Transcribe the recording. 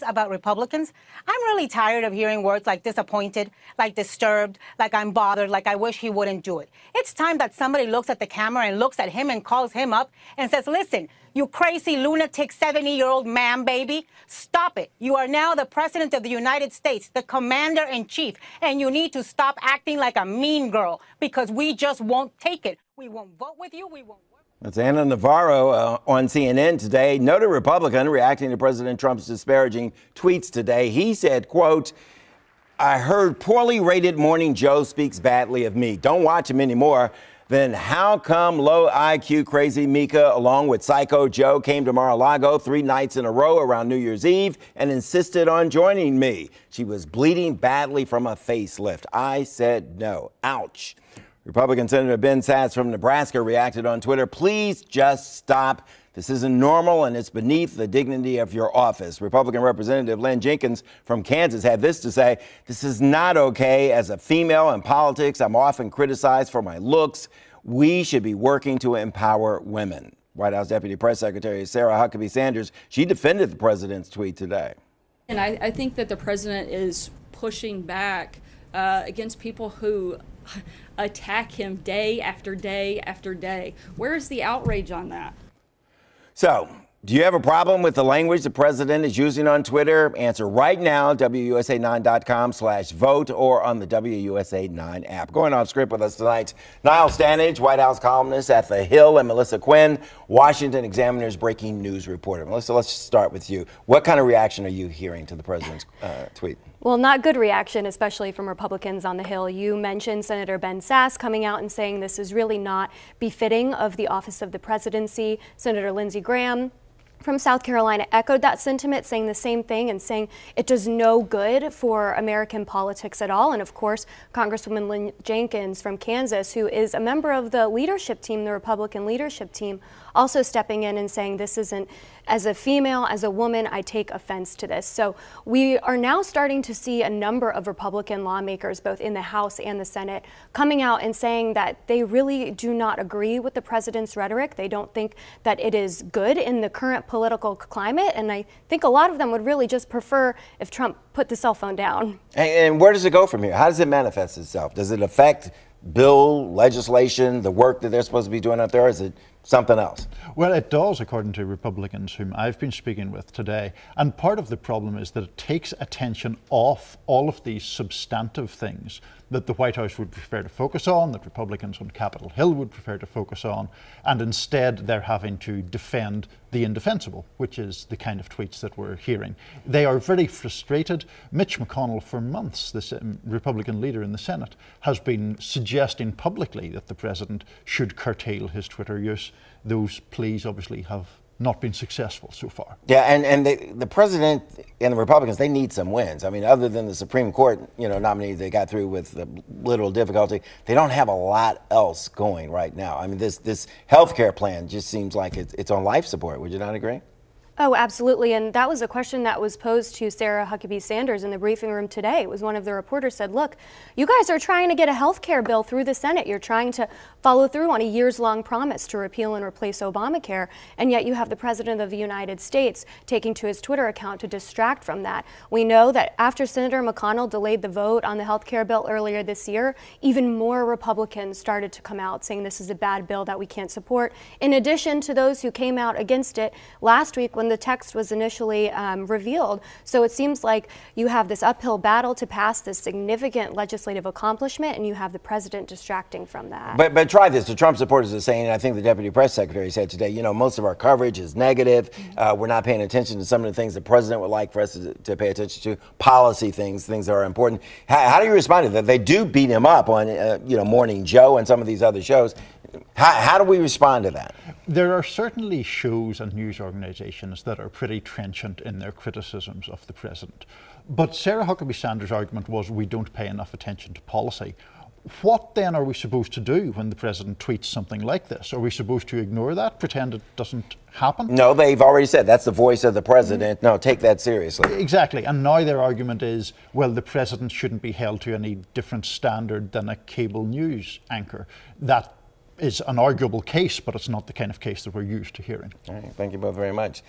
about Republicans. I'm really tired of hearing words like disappointed, like disturbed, like I'm bothered, like I wish he wouldn't do it. It's time that somebody looks at the camera and looks at him and calls him up and says, listen, you crazy lunatic 70-year-old man baby, stop it. You are now the president of the United States, the commander-in-chief, and you need to stop acting like a mean girl because we just won't take it. We won't vote with you. We won't work. That's Ana Navarro on CNN today. Noted Republican reacting to President Trump's disparaging tweets today. He said, quote, I heard poorly rated Morning Joe speaks badly of me. Don't watch him anymore. Then how come low IQ crazy Mika along with Psycho Joe came to Mar-a-Lago 3 nights in a row around New Year's Eve and insisted on joining me? She was bleeding badly from a facelift. I said no. Ouch. Republican Senator Ben Sasse from Nebraska reacted on Twitter. Please just stop. This isn't normal and it's beneath the dignity of your office. Republican Representative Lynn Jenkins from Kansas had this to say. This is not okay. As a female in politics, I'm often criticized for my looks. We should be working to empower women. White House Deputy Press Secretary Sarah Huckabee Sanders, she defended the president's tweet today. And I think that the president is pushing back against people who attack him day after day after day. Where is the outrage on that? So, do you have a problem with the language the president is using on Twitter? Answer right now, WUSA9.com/vote or on the WUSA9 app. Going off script with us tonight, Niall Stanage, White House columnist at The Hill, and Melissa Quinn, Washington Examiner's breaking news reporter. Melissa, let's start with you. What kind of reaction are you hearing to the president's tweet? Well, not good reaction, especially from Republicans on the Hill. You mentioned Senator Ben Sasse coming out and saying this is really not befitting of the office of the presidency. Senator Lindsey Graham from South Carolina echoed that sentiment, saying the same thing and saying it does no good for American politics at all. And of course, Congresswoman Lynn Jenkins from Kansas, who is a member of the leadership team, the Republican leadership team, also stepping in and saying this isn't, as a female, as a woman, I take offense to this. So we are now starting to see a number of Republican lawmakers, both in the House and the Senate, coming out and saying that they really do not agree with the president's rhetoric. They don't think that it is good in the current political climate. And I think a lot of them would really just prefer if Trump put the cell phone down. And where does it go from here? How does it manifest itself? Does it affect bill, legislation, the work that they're supposed to be doing out there? Is it something else? Well, it does, according to Republicans whom I've been speaking with today. And part of the problem is that it takes attention off all of these substantive things that the White House would prefer to focus on, that Republicans on Capitol Hill would prefer to focus on, and instead they're having to defend the indefensible, which is the kind of tweets that we're hearing. They are very frustrated. Mitch McConnell, for months, this Republican leader in the Senate, has been suggesting publicly that the president should curtail his Twitter use. Those pleas obviously have not been successful so far. Yeah, and the president and the Republicans, they need some wins. I mean, other than the Supreme Court, nominee they got through with little difficulty, they don't have a lot else going right now. I mean, this health care plan just seems like it's on life support. Would you not agree? Oh, absolutely. And that was a question that was posed to Sarah Huckabee Sanders in the briefing room today. It was one of the reporters said, look, you guys are trying to get a health care bill through the Senate. You're trying to follow through on a years-long promise to repeal and replace Obamacare. And yet you have the president of the United States taking to his Twitter account to distract from that. We know that after Senator McConnell delayed the vote on the health care bill earlier this year, even more Republicans started to come out saying this is a bad bill that we can't support. In addition to those who came out against it last week when the text was initially revealed. So it seems like you have this uphill battle to pass this significant legislative accomplishment, and you have the president distracting from that. But try this. The Trump supporters are saying, and I think the deputy press secretary said today, most of our coverage is negative. We're not paying attention to some of the things the president would like for us to pay attention to, policy things that are important. How do you respond to that? They do beat him up on, Morning Joe and some of these other shows. How do we respond to that? There are certainly shows and news organizations that are pretty trenchant in their criticisms of the president. But Sarah Huckabee Sanders' argument was we don't pay enough attention to policy. What then are we supposed to do when the president tweets something like this? Are we supposed to ignore that, pretend it doesn't happen? No, they've already said that's the voice of the president. No, take that seriously. Exactly. And now their argument is, well, the president shouldn't be held to any different standard than a cable news anchor. That is an arguable case, but it's not the kind of case that we're used to hearing. All right, thank you both very much.